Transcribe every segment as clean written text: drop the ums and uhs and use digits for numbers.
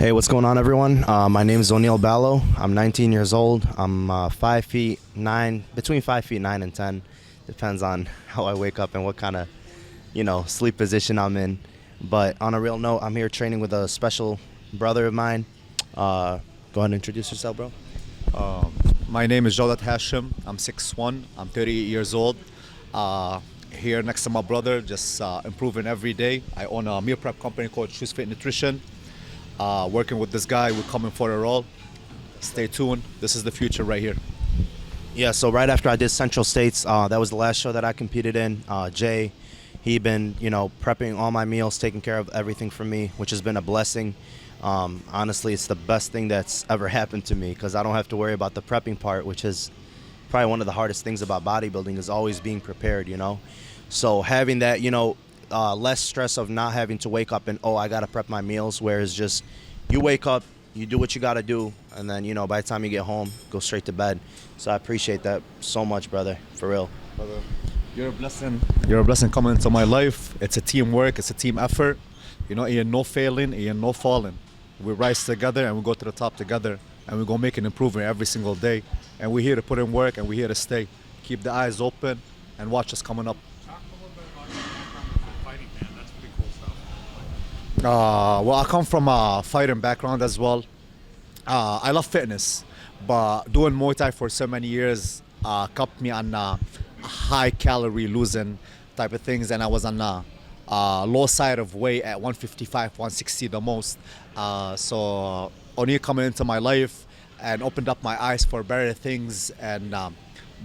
Hey, what's going on, everyone? My name is Oneel Ballo. I'm 19 years old. I'm 5 feet 9, between 5 feet 9 and 10. Depends on how I wake up and what kind of, sleep position I'm in. But on a real note, I'm here training with a special brother of mine. Go ahead and introduce yourself, bro. My name is Jawdet Hashem. I'm 6'1". I'm 38 years old. Here next to my brother, just improving every day. I own a meal prep company called Choose Fit Nutrition. Working with this guy, we're coming for it all. Stay tuned. This is the future right here. Yeah, so right after I did Central States, that was the last show that I competed in. Jay, he been, prepping all my meals, taking care of everything for me, which has been a blessing. Honestly, it's the best thing that's ever happened to me because I don't have to worry about the prepping part, which is probably one of the hardest things about bodybuilding is always being prepared, So having that, less stress of not having to wake up and, I got to prep my meals, whereas just you wake up, you do what you got to do, and then, by the time you get home, go straight to bed. So I appreciate that so much, brother, for real. Brother, you're a blessing. You're a blessing coming into my life. It's a teamwork. It's a team effort. Ain't no failing, ain't no falling. We rise together and we go to the top together, and we're going to make an improvement every single day. And we're here to put in work, and we're here to stay. Keep the eyes open and watch us coming up. Well, I come from a fighting background as well. I love fitness, but doing Muay Thai for so many years kept me on high calorie losing type of things, and I was on the low side of weight at 155, 160 the most. So Oneel coming into my life and opened up my eyes for better things and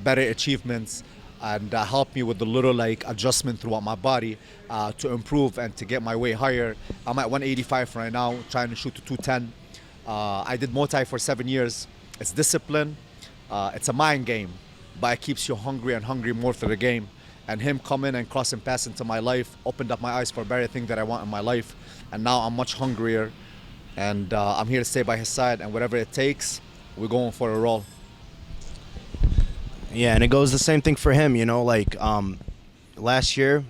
better achievements, and helped me with the little adjustment throughout my body to improve and to get my weight higher. I'm at 185 right now, trying to shoot to 210. I did Muay Thai for 7 years. It's discipline. It's a mind game, but it keeps you hungry and hungry more for the game. And him coming and crossing paths into my life opened up my eyes for better things that I want in my life. And now I'm much hungrier, and I'm here to stay by his side. And whatever it takes, we're going for a roll. Yeah, and it goes the same thing for him, last year,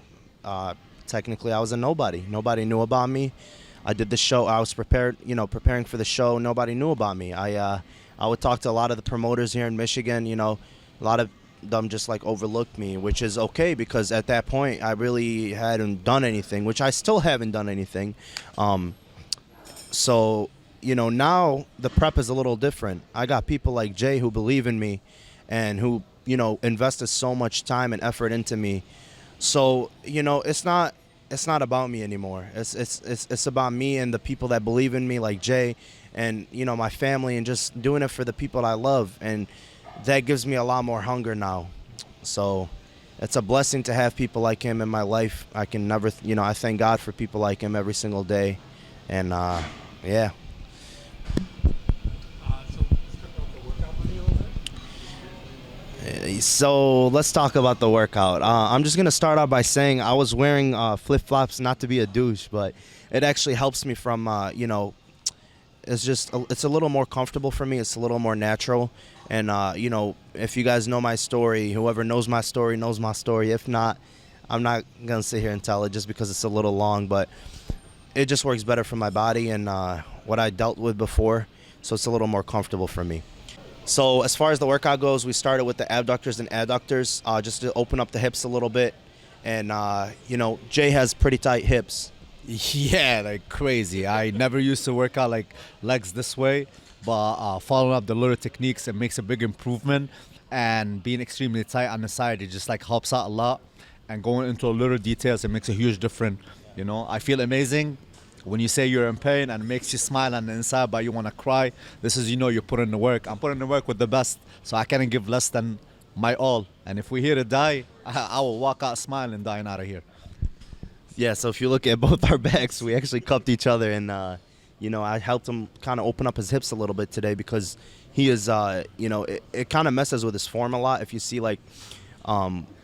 technically I was a nobody. Nobody knew about me. I did the show. I was preparing for the show. Nobody knew about me. I would talk to a lot of the promoters here in Michigan. A lot of them just overlooked me, which is okay because at that point I really hadn't done anything, which I still haven't done anything. So, now the prep is a little different. I got people like Jay who believe in me and who, invested so much time and effort into me. So, it's not about me anymore. It's about me and the people that believe in me, like Jay, and my family, and just doing it for the people I love, and that gives me a lot more hunger now. So it's a blessing to have people like him in my life. I can never, I thank God for people like him every single day, and yeah. So let's talk about the workout. I'm just gonna start out by saying I was wearing flip-flops, not to be a douche, but it actually helps me from it's a little more comfortable for me. It's a little more natural, and if you guys know my story, whoever knows my story knows my story. If not, I'm not gonna sit here and tell it just because it's a little long, but it just works better for my body and what I dealt with before, so it's a little more comfortable for me. So as far as the workout goes, we started with the abductors and adductors, just to open up the hips a little bit. And, Jay has pretty tight hips. Yeah, crazy. I never used to work out legs this way, but following up the little techniques, it makes a big improvement. And being extremely tight on the side, it just helps out a lot. And going into a little details, it makes a huge difference. I feel amazing. When you say you're in pain and it makes you smile on the inside but you want to cry, this is you put in the work. I'm putting the work with the best, so I can't give less than my all. And if we're here to die, I will walk out smiling, dying out of here. Yeah, so if you look at both our backs, we actually cupped each other, and I helped him kind of open up his hips a little bit today because he is it kind of messes with his form a lot. If you see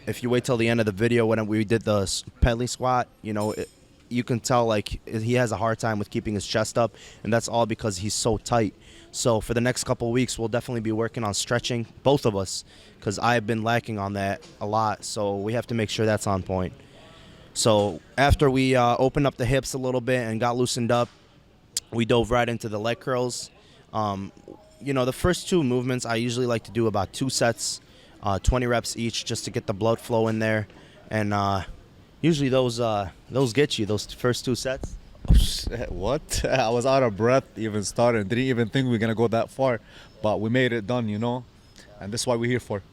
if you wait till the end of the video when we did the pedley squat, you can tell he has a hard time with keeping his chest up, and that's all because he's so tight. So for the next couple of weeks, we'll definitely be working on stretching, both of us, because I have been lacking on that a lot. So we have to make sure that's on point. So after we opened up the hips a little bit and got loosened up, we dove right into the leg curls. The first two movements I usually like to do about 2 sets, 20 reps each, just to get the blood flow in there, and usually those get you those first 2 sets. What? I was out of breath even starting. Didn't even think we were gonna go that far, but we made it done, and that's what we're here for.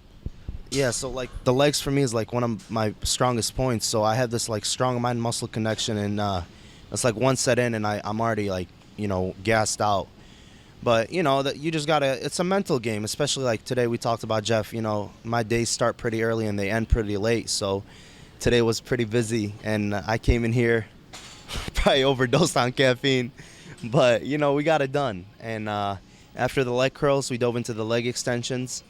Yeah, so like the legs for me is like one of my strongest points. So I have this like strong mind muscle connection, and it's like 1 set in and I'm already like gassed out. But that you just gotta. It's a mental game, especially like today we talked about Jeff. My days start pretty early and they end pretty late. So today was pretty busy, and I came in here probably overdosed on caffeine, but we got it done. And after the leg curls, we dove into the leg extensions.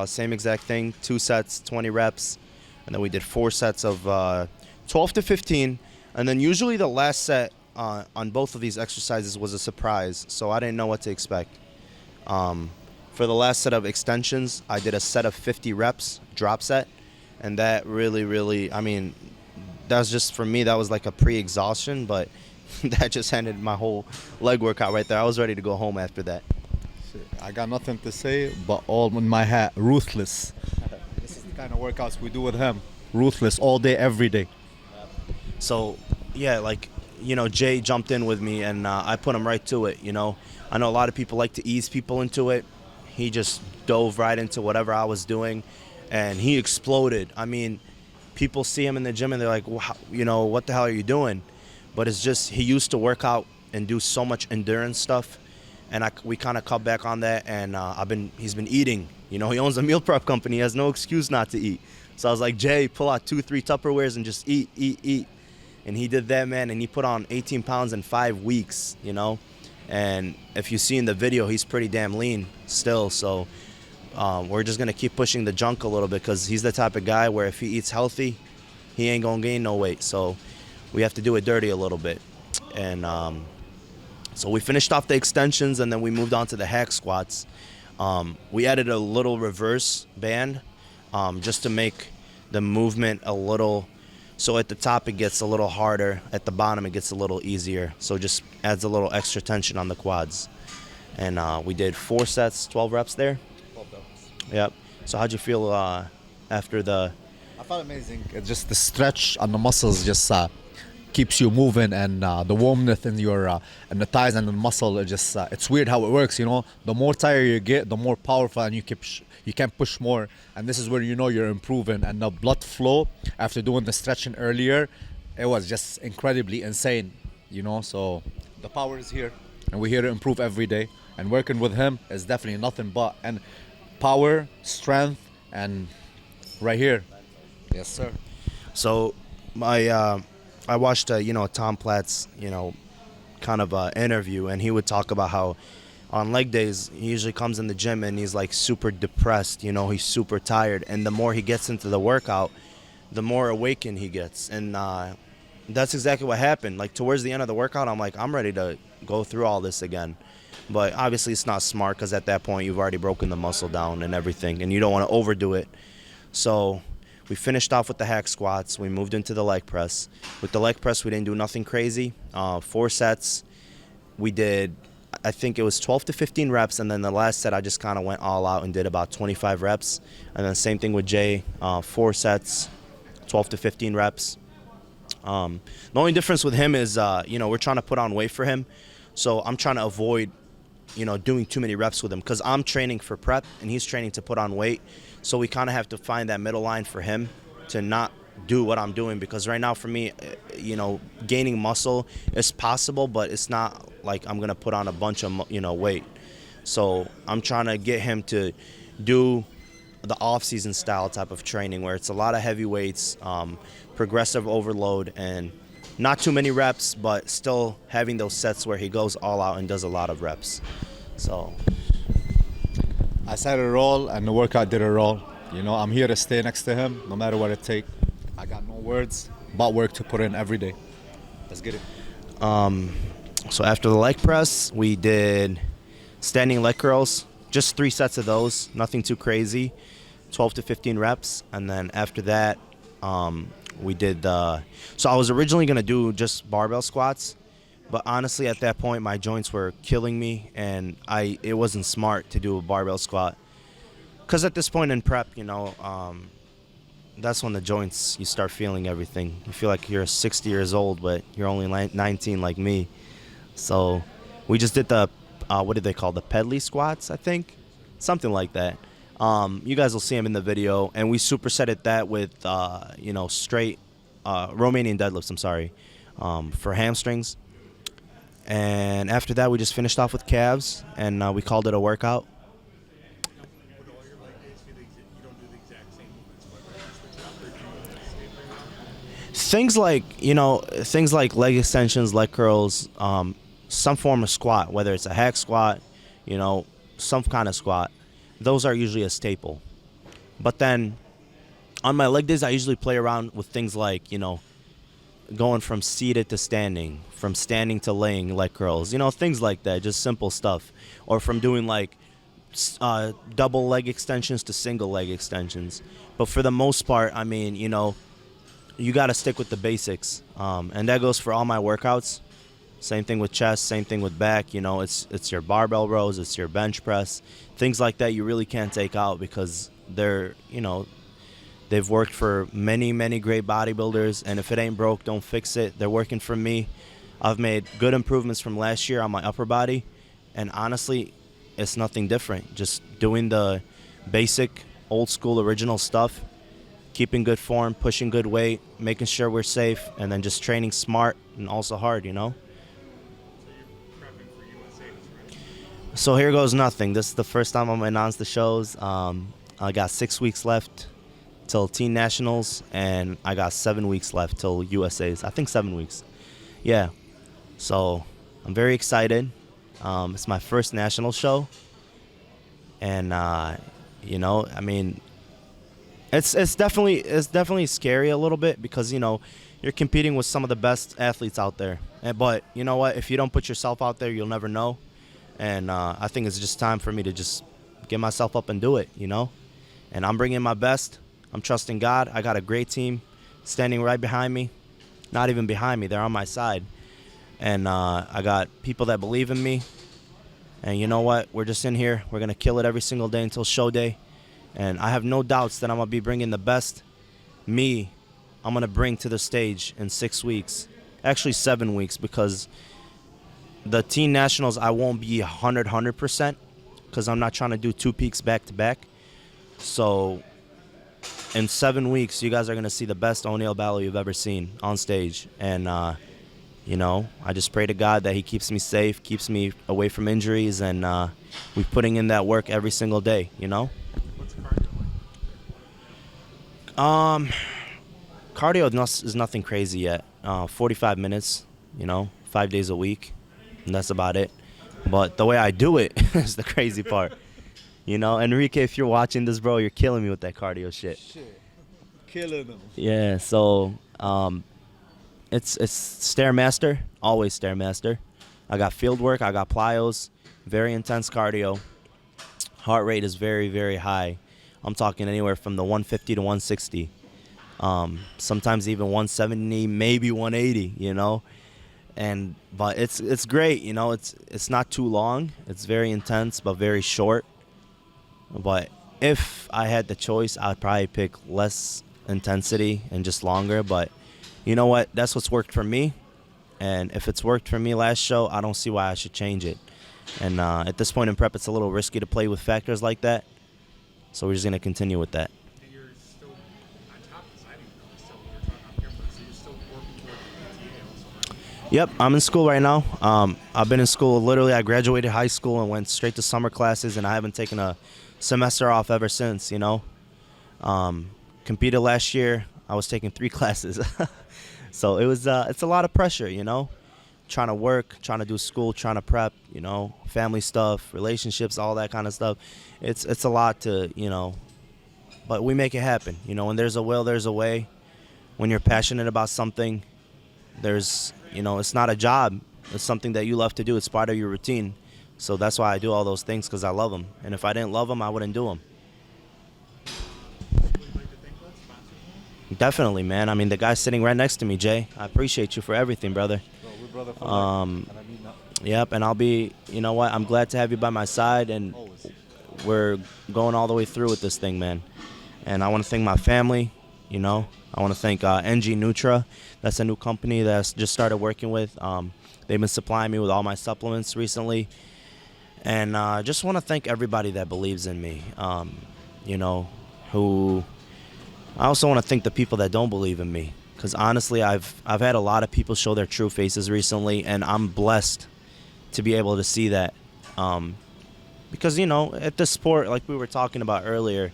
Same exact thing, 2 sets, 20 reps, and then we did 4 sets of 12 to 15, and then usually the last set on both of these exercises was a surprise, so I didn't know what to expect. For the last set of extensions, I did a set of 50 reps, drop set, and that really, that's just, for me, that was like a pre-exhaustion, but that just ended my whole leg workout right there. I was ready to go home after that. I got nothing to say, but all in my hat, ruthless. This is the kind of workouts we do with him. Ruthless, all day, every day. So, yeah, Jay jumped in with me, and I put him right to it, I know a lot of people like to ease people into it. He just dove right into whatever I was doing, and he exploded. People see him in the gym, and they're like, well, what the hell are you doing? But it's just, he used to work out and do so much endurance stuff, and we kind of cut back on that, and he's been eating. He owns a meal prep company. He has no excuse not to eat. So I was like, Jay, pull out 2-3 Tupperwares and just eat. And he did that, man, and he put on 18 pounds in 5 weeks, And if you see in the video, he's pretty damn lean still. So we're just going to keep pushing the junk a little bit, because he's the type of guy where if he eats healthy, he ain't going to gain no weight. So we have to do it dirty a little bit. And so we finished off the extensions, and then we moved on to the hack squats. We added a little reverse band just to make the movement a little, so at the top it gets a little harder, at the bottom it gets a little easier. So it just adds a little extra tension on the quads. And we did 4 sets, 12 reps there. 12 reps. Yep. So how'd you feel after the... I felt amazing. It's just the stretch on the muscles just keeps you moving, and the warmth in your and the thighs and the muscle. It's weird how it works. The more tired you get, the more powerful, and you can push more. And this is where you're improving. And the blood flow after doing the stretching earlier, it was just incredibly insane. So the power is here, and we're here to improve every day. And working with him is definitely nothing but power, strength, and right here. Yes, sir. So I watched Tom Platt's kind of interview, and he would talk about how on leg days he usually comes in the gym and he's like super depressed, he's super tired, and the more he gets into the workout, the more awakened he gets. And that's exactly what happened. Like towards the end of the workout, I'm like, I'm ready to go through all this again. But obviously it's not smart, because at that point you've already broken the muscle down and everything, and you don't want to overdo it. So we finished off with the hack squats. We moved into the leg press. With the leg press, we didn't do nothing crazy. 4 sets. We did, I think it was 12 to 15 reps, and then the last set I just kind of went all out and did about 25 reps. And then same thing with Jay, 4 sets, 12 to 15 reps. The only difference with him is, we're trying to put on weight for him. So I'm trying to avoid, doing too many reps with him, because I'm training for prep and he's training to put on weight. So we kind of have to find that middle line for him to not do what I'm doing, because right now for me, gaining muscle is possible, but it's not like I'm going to put on a bunch of, weight. So I'm trying to get him to do the off-season style type of training, where it's a lot of heavy weights, progressive overload, and not too many reps, but still having those sets where he goes all out and does a lot of reps. So I said it all, and the workout did it all. I'm here to stay next to him, no matter what it takes. I got no words but work to put in every day. Let's get it. So after the leg press, we did standing leg curls, just 3 sets of those, nothing too crazy, 12 to 15 reps. And then after that, we did so I was originally going to do just barbell squats, But honestly, at that point, my joints were killing me, and it wasn't smart to do a barbell squat. Because at this point in prep, that's when the joints, you start feeling everything. You feel like you're 60 years old, but you're only 19 like me. So we just did the, what did they call, the pedley squats, I think? Something like that. You guys will see them in the video. And we supersetted that with, straight Romanian deadlifts, I'm sorry, for hamstrings. And after that, we just finished off with calves, and we called it a workout. With all your leg days, you don't do the exact same movements, but switch it up, or do you stay there? Things like leg extensions, leg curls, some form of squat, whether it's a hack squat, some kind of squat. Those are usually a staple. But then on my leg days, I usually play around with things like, going from seated to standing, from standing to laying leg curls, things like that, just simple stuff. Or from doing like double leg extensions to single leg extensions. But for the most part, you got to stick with the basics. And that goes for all my workouts. Same thing with chest, same thing with back. It's your barbell rows, it's your bench press. Things like that you really can't take out because they've worked for many, many great bodybuilders, and if it ain't broke, don't fix it. They're working for me. I've made good improvements from last year on my upper body, and honestly, it's nothing different. Just doing the basic, old school, original stuff, keeping good form, pushing good weight, making sure we're safe, and then just training smart and also hard, So you're prepping for USA, right? So here goes nothing. This is the first time I'm going to announce the shows. I got 6 weeks left till Teen Nationals, and I got 7 weeks left till USA's. I think 7 weeks. Yeah. So I'm very excited. It's my first national show, and it's definitely scary a little bit because you're competing with some of the best athletes out there. But you know what? If you don't put yourself out there, you'll never know. And I think it's just time for me to just get myself up and do it. And I'm bringing my best. I'm trusting God. I got a great team standing right behind me. Not even behind me. They're on my side. And I got people that believe in me. And you know what? We're just in here. We're going to kill it every single day until show day. And I have no doubts that I'm going to be bringing the best me I'm going to bring to the stage in 6 weeks. Actually, 7 weeks, because the Teen Nationals, I won't be 100% because I'm not trying to do 2 peaks back to back. So in 7 weeks, you guys are going to see the best Oneel Ballo you've ever seen on stage. And, I just pray to God that he keeps me safe, keeps me away from injuries, and we're putting in that work every single day, What's cardio like? Cardio is nothing crazy yet. 45 minutes, 5 days a week, and that's about it. But the way I do it is the crazy part. Enrique, if you're watching this, bro, you're killing me with that cardio shit. Killing them. Yeah, so it's Stairmaster, always Stairmaster. I got field work, I got plyos, very intense cardio. Heart rate is very, very high. I'm talking anywhere from the 150 to 160. Sometimes even 170, maybe 180, but it's great, it's not too long. It's very intense but very short. But if I had the choice, I'd probably pick less intensity and just longer. But you know what? That's what's worked for me. And if it's worked for me last show, I don't see why I should change it. And at this point in prep, it's a little risky to play with factors like that. So we're just going to continue with that. And you're still on top of this. I didn't even know you're talking on camera, so you're still working towards the PTA also, right? Yep, I'm in school right now. I've been in school. Literally, I graduated high school and went straight to summer classes, and I haven't taken a semester off ever since, Competed last year. I was taking 3 classes. So it's a lot of pressure, trying to work, trying to do school, trying to prep, family stuff, relationships, all that kind of stuff. It's a lot to, but we make it happen. When there's a will, there's a way. When you're passionate about something, there's, it's not a job. It's something that you love to do. It's part of your routine. So that's why I do all those things, because I love them. And if I didn't love them, I wouldn't do them. Would you like to thank that sponsor? Definitely, man. I mean, the guy sitting right next to me, Jay, I appreciate you for everything, brother. Bro, we've brother for Yep, and I'll be, you know what, I'm glad to have you by my side, and we're going all the way through with this thing, man. And I want to thank my family, you know. I want to thank NG Nutra. That's a new company that's just started working with. They've been supplying me with all my supplements recently. And I just want to thank everybody that believes in me, you know, who... I also want to thank the people that don't believe in me, because honestly, I've had a lot of people show their true faces recently, and I'm blessed to be able to see that. Because, you know, at this sport, like we were talking about earlier,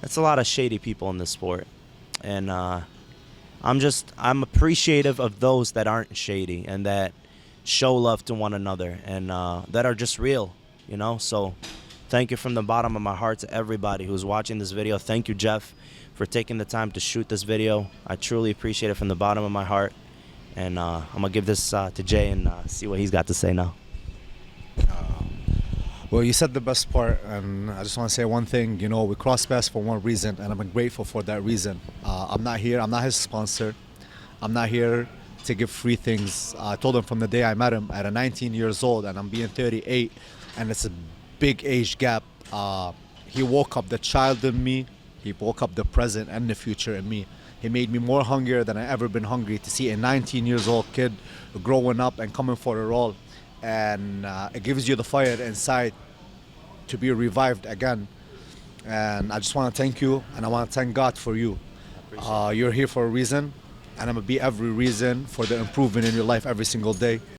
it's a lot of shady people in this sport. And I'm appreciative of those that aren't shady and that show love to one another and that are just real, you know. So thank you from the bottom of my heart to everybody who's watching this video. Thank you, Jeff, for taking the time to shoot this video. I truly appreciate it from the bottom of my heart. And I'm going to give this to Jay and see what he's got to say now. Well, you said the best part, and I just want to say one thing. You know, we crossed paths for one reason, and I'm grateful for that reason. I'm not here. I'm not his sponsor. I'm not here to give free things. I told him from the day I met him at 19 years old, and I'm being 38, and it's a big age gap. He woke up the child in me. He woke up the present and the future in me. He made me more hungrier than I ever been hungry to see a 19 years old kid growing up and coming for it all. And it gives you the fire inside to be revived again. And I just want to thank you, and I want to thank God for you. You're here for a reason, and I'm going to be every reason for the improvement in your life every single day.